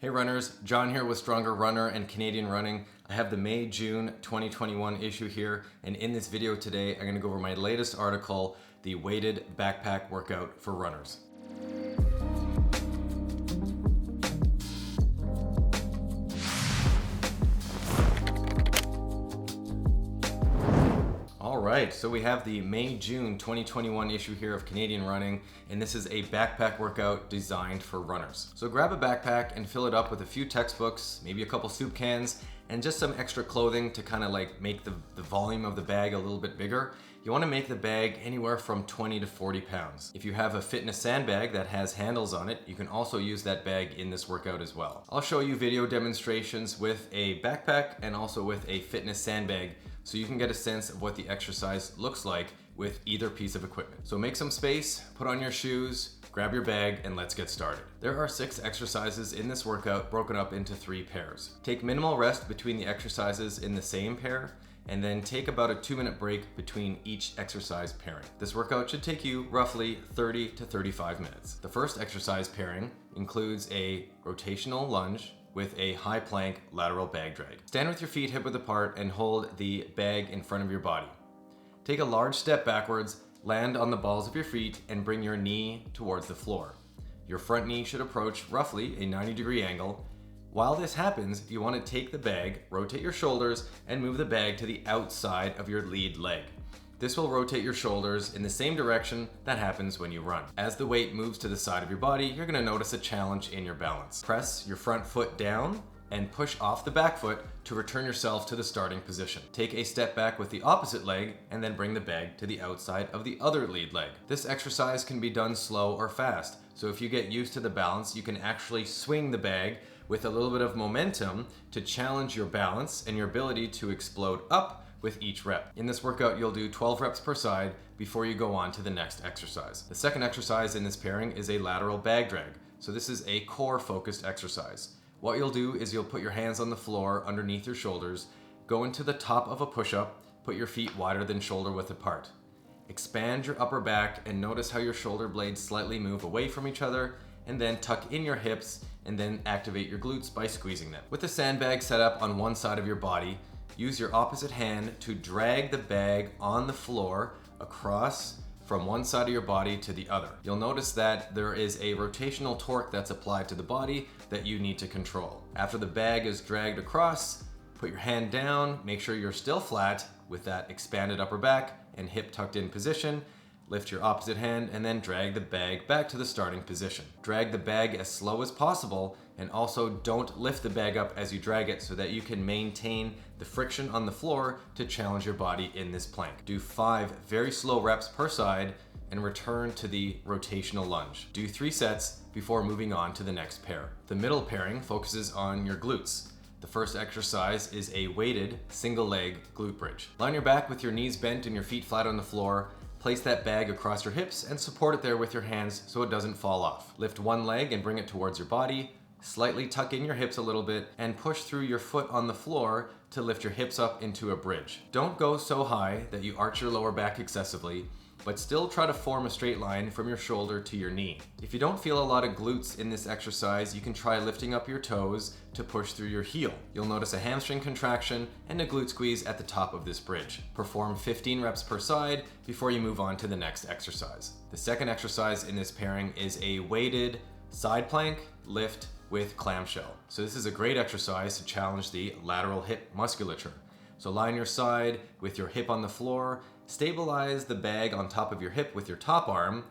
Hey runners, John here with Stronger Runner and Canadian Running. I have the May-June 2021 issue here, and in this video today I'm going to go over my latest article, the weighted backpack workout for runners. Alright, so we have the May-June 2021 issue here of Canadian Running, and this is a backpack workout designed for runners. So grab a backpack and fill it up with a few textbooks, maybe a couple soup cans, and just some extra clothing to kind of like make the volume of the bag a little bit bigger. You want to make the bag anywhere from 20 to 40 pounds. If you have a fitness sandbag that has handles on it, you can also use that bag in this workout as well. I'll show you video demonstrations with a backpack and also with a fitness sandbag, so you can get a sense of what the exercise looks like with either piece of equipment. So make some space, put on your shoes, grab your bag, and let's get started. There are 6 exercises in this workout broken up into 3 pairs. Take minimal rest between the exercises in the same pair, and then take about a 2-minute break between each exercise pairing. This workout should take you roughly 30 to 35 minutes. The first exercise pairing includes a rotational lunge with a high plank lateral bag drag. Stand with your feet hip width apart and hold the bag in front of your body. Take a large step backwards, land on the balls of your feet, and bring your knee towards the floor. Your front knee should approach roughly a 90-degree angle. While this happens, you want to take the bag, rotate your shoulders, and move the bag to the outside of your lead leg. This will rotate your shoulders in the same direction that happens when you run. As the weight moves to the side of your body, you're going to notice a challenge in your balance. Press your front foot down and push off the back foot to return yourself to the starting position. Take a step back with the opposite leg and then bring the bag to the outside of the other lead leg. This exercise can be done slow or fast, so if you get used to the balance, you can actually swing the bag with a little bit of momentum to challenge your balance and your ability to explode up with each rep. In this workout, you'll do 12 reps per side before you go on to the next exercise. The second exercise in this pairing is a lateral bag drag. So this is a core focused exercise. What you'll do is you'll put your hands on the floor underneath your shoulders, go into the top of a push-up, put your feet wider than shoulder width apart. Expand your upper back and notice how your shoulder blades slightly move away from each other, and then tuck in your hips and then activate your glutes by squeezing them. With the sandbag set up on one side of your body, use your opposite hand to drag the bag on the floor across from one side of your body to the other. You'll notice that there is a rotational torque that's applied to the body that you need to control. After the bag is dragged across, put your hand down, make sure you're still flat with that expanded upper back and hip tucked in position. Lift your opposite hand and then drag the bag back to the starting position. Drag the bag as slow as possible, and also don't lift the bag up as you drag it so that you can maintain the friction on the floor to challenge your body in this plank. Do 5 very slow reps per side and return to the rotational lunge. Do 3 sets before moving on to the next pair. The middle pairing focuses on your glutes. The first exercise is a weighted single leg glute bridge. Lie on your back with your knees bent and your feet flat on the floor. Place that bag across your hips and support it there with your hands so it doesn't fall off. Lift one leg and bring it towards your body. Slightly tuck in your hips a little bit and push through your foot on the floor to lift your hips up into a bridge. Don't go so high that you arch your lower back excessively, but still try to form a straight line from your shoulder to your knee. If you don't feel a lot of glutes in this exercise, you can try lifting up your toes to push through your heel. You'll notice a hamstring contraction and a glute squeeze at the top of this bridge. Perform 15 reps per side before you move on to the next exercise. The second exercise in this pairing is a weighted side plank lift with clamshell. So this is a great exercise to challenge the lateral hip musculature. So lie on your side with your hip on the floor, stabilize the bag on top of your hip with your top arm,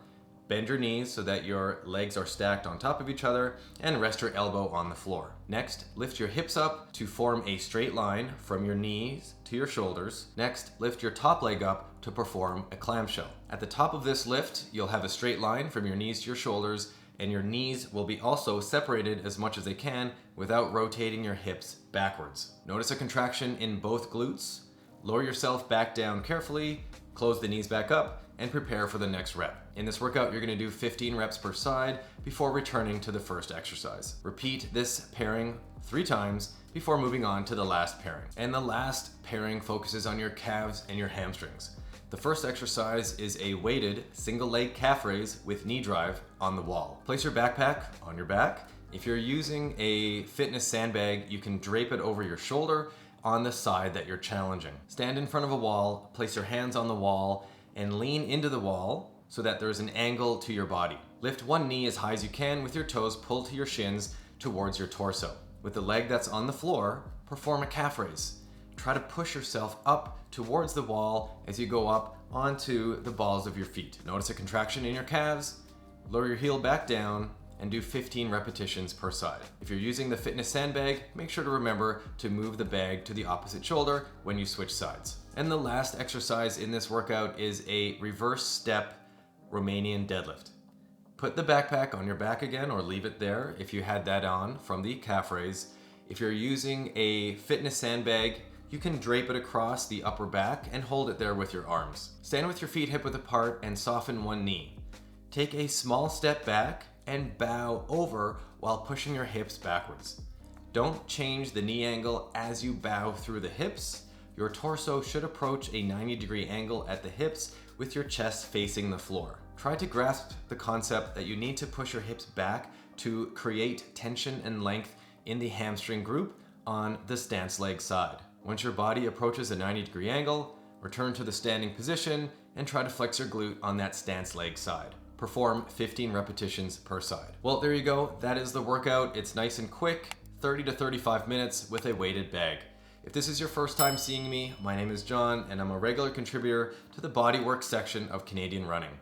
bend your knees so that your legs are stacked on top of each other, and rest your elbow on the floor. Next, lift your hips up to form a straight line from your knees to your shoulders. Next, lift your top leg up to perform a clamshell. At the top of this lift, you'll have a straight line from your knees to your shoulders, and your knees will be also separated as much as they can without rotating your hips backwards. Notice a contraction in both glutes. Lower yourself back down carefully, close the knees back up, and prepare for the next rep. In this workout, you're gonna do 15 reps per side before returning to the first exercise. Repeat this pairing 3 times before moving on to the last pairing. And the last pairing focuses on your calves and your hamstrings. The first exercise is a weighted single leg calf raise with knee drive on the wall. Place your backpack on your back If you're using a fitness sandbag, you can drape it over your shoulder on the side that you're challenging. Stand in front of a wall, place your hands on the wall, and lean into the wall so that there's an angle to your body. Lift one knee as high as you can with your toes pulled to your shins towards your torso. With the leg that's on the floor, perform a calf raise. Try to push yourself up towards the wall as you go up onto the balls of your feet. Notice a contraction in your calves, lower your heel back down, and do 15 repetitions per side. If you're using the fitness sandbag, make sure to remember to move the bag to the opposite shoulder when you switch sides. And the last exercise in this workout is a reverse step Romanian deadlift. Put the backpack on your back again, or leave it there if you had that on from the calf raise. If you're using a fitness sandbag, you can drape it across the upper back and hold it there with your arms. Stand with your feet hip width apart and soften one knee. Take a small step back and bow over while pushing your hips backwards. Don't change the knee angle as you bow through the hips. Your torso should approach a 90-degree angle at the hips with your chest facing the floor. Try to grasp the concept that you need to push your hips back to create tension and length in the hamstring group on the stance leg side. Once your body approaches a 90-degree angle, return to the standing position and try to flex your glute on that stance leg side. Perform 15 repetitions per side. Well, there you go. That is the workout. It's nice and quick, 30 to 35 minutes with a weighted bag. If this is your first time seeing me, my name is John and I'm a regular contributor to the bodywork section of Canadian Running.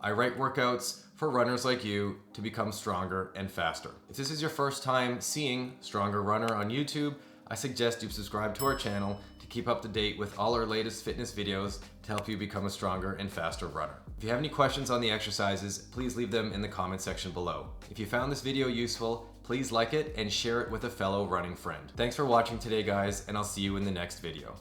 I write workouts for runners like you to become stronger and faster. If this is your first time seeing Stronger Runner on YouTube, I suggest you subscribe to our channel to keep up to date with all our latest fitness videos to help you become a stronger and faster runner. If you have any questions on the exercises, please leave them in the comment section below. If you found this video useful, please like it and share it with a fellow running friend. Thanks for watching today, guys, and I'll see you in the next video.